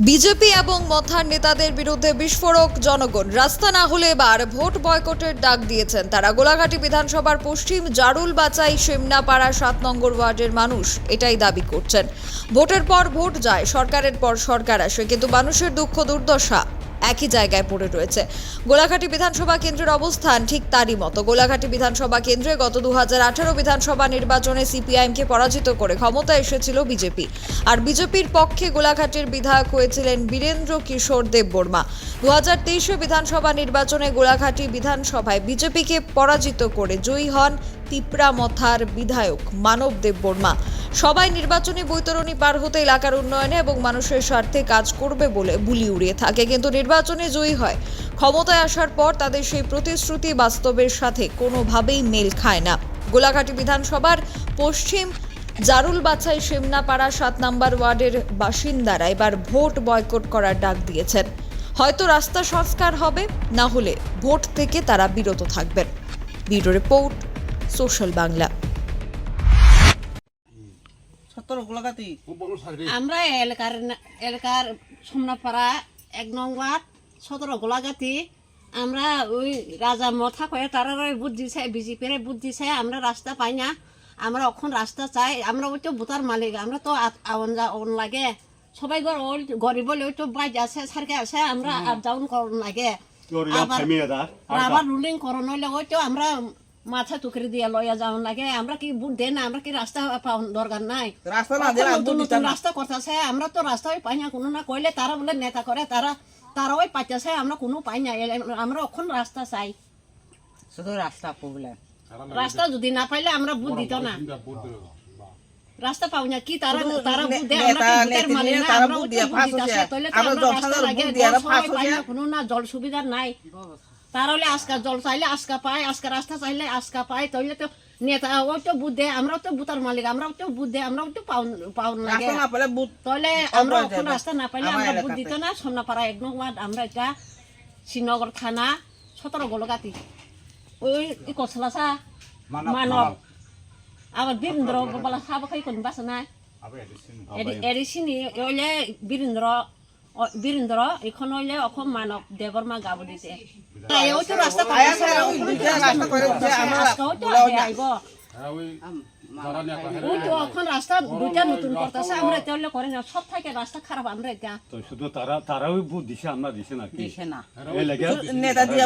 BJP এবং মথার নেতাদের বিরুদ্ধে বিস্ফোরক জনগণ। রাস্তা না হলে এবার ভোট বয়কটের ডাক দিয়েছেন তারা। গোলাঘাটি বিধানসভার পশ্চিম জারুলবাচাই শিমনাপাড়া 7 নম্বর ওয়ার্ডের মানুষ এটাই দাবি করছেন। ভোটের পর ভোট যায়, সরকারের পর সরকার আসে, কিন্তু মানুষের দুঃখ দুর্দশা একই জায়গায় পড়ে রয়েছে। গোলাঘাটি বিধানসভা কেন্দ্রের অবস্থান ঠিক তারই মতো। গোলাঘাটি বিধানসভা কেন্দ্রে গত 2018 বিধানসভা নির্বাচনে সিপিআইএমকে পরাজিত করে ক্ষমতায় এসেছিল বিজেপি। আর বিজেপির পক্ষে গোলাঘাটের বিধায়ক হয়েছিলেন বীরেন্দ্র কিশোর দেববর্মা। 2023 বিধানসভা নির্বাচনে গোলাঘাটি বিধানসভায় বিজেপিকে পরাজিত করে জয়ী হন তিপ্রা মথার বিধায়ক মানব দেববর্মা। সবাই নির্বাচনী বৈতরণী পার হতে এলাকার উন্নয়নে এবং মানুষের স্বার্থে কাজ করবে বলে বুলি উড়িয়ে থাকে, কিন্তু নির্বাচনে জয়ী হয়। ক্ষমতায় আসার পর তাদের সেই প্রতিশ্রুতি বাস্তবের সাথে কোনোভাবেই মেল খায় না। গোলাঘাটি বিধানসভার পশ্চিম জারুলবাছাই শিমনাপাড়া 7 নম্বর ওয়ার্ডের বাসিন্দারা এবার ভোট বয়কট করার ডাক দিয়েছেন। হয়তো রাস্তা সংস্কার হবে, না হলে ভোট থেকে তারা বিরত থাকবেন। Bureau report, social Bangla. আমরা এলাকার সোমনাপাড়া 1 নং ওয়ার্ড 17 গোলাঘাটি। আমরা ওই রাজা মথা কয়ে তারা বুথ দিছে, বিজেপির বুথ দিছে। আমরা রাস্তা পাই না, আমরা এখন রাস্তা চাই। আমরা ওই তো ভোটার মালিক, আমরা তো আউন লাগে। সবাই গরিব বলে ওই তো বাইক আছে, সারকে আছে, আমরা আপ ডাউন করন লাগে। আবার রুলিং করন হইলে ওই তো আমরা মাথা টুকরি দিয়ে লইয়া যাওয়ান লাগে। আমরা কি বুট দেন না, আমরা কি রাস্তা পাওয়ার দরকার নাই? রাস্তা করতেছে, আমরা তো রাস্তায় পাই না। কোনো না কইলে তারা বলে নেতা করে, তারাও পাইতেছে, আমরা কোনো পাই না। আমরা এখন রাস্তা চাই, শুধু রাস্তা প্রবলেম। রাস্তা যদি না পাইলে আমরা বুট দিত না। রাস্তা পাও না কি তারা বুট দেয়, আমরা কি বুটের মালিক না? আমরা বুট দিতেছে, তাইলে তো আমরা রাস্তা লাগে। পাই না, কোনো না জল সুবিধা নাই। তারা হলে আজকা জল চাইলে আজকা পায়, আজকা রাস্তা চাইলে আজকা পায়। তাইলে তো নেতা ওই তো বুথ দেয়, আমরাও তো বুতার মালিক, আমরাও তো বুথ দেয়, আমরাও তো পাউন লাগে। তাহলে আমরা এখন রাস্তা না পাইলে আমরা বুথ দিত না। সোমনাপাড়া 1 নং ওয়ার্ড, আমরা এটা শ্রীনগর থানা 17 গোলাঘাটি। ওই কসলাসা মানব আবার বীরেন্দ্র বলা সাবা খাই কোন বাসা নাই এরিসিনি ওইলে বীরেন্দ্র এখন হইলে অসম মানব দেববর্মা গাব দিছে। ওই তো রাস্তা ওই তো এখন রাস্তা দুইটা নতুন করতেছে। আমরা এটা হলে করে না, সব থেকে রাস্তা খারাপ। আমরা এটা তো শুধু তারাও বুথ দিছে, আমরা দিছে না কি দিছে না। নেতা দিয়ে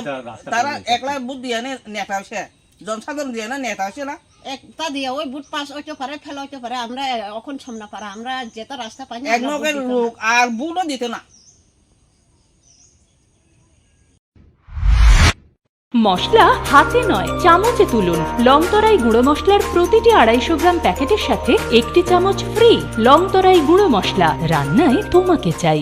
তারা একলা বুথ দিয়ে নেতা হচ্ছে, জনসাধারণ দিয়ে না নেতা হচ্ছে না। একটা দিয়ে ওই বুট পাস হইতে পারে, ফেলা হইতে পারে। আমরা এখন সামনা পারা, আমরা যেটা রাস্তা পাই না। এক নগের লোক আর বুটও দিতে না। মশলা হাতে নয় চামচে তুলুন। লংতরাই গুঁড়ো মশলার প্রতিটি 250 গ্রাম প্যাকেটের সাথে 1টি চামচ ফ্রি। লংতরাই গুঁড়ো মশলা, রান্নায় তোমাকে চাই।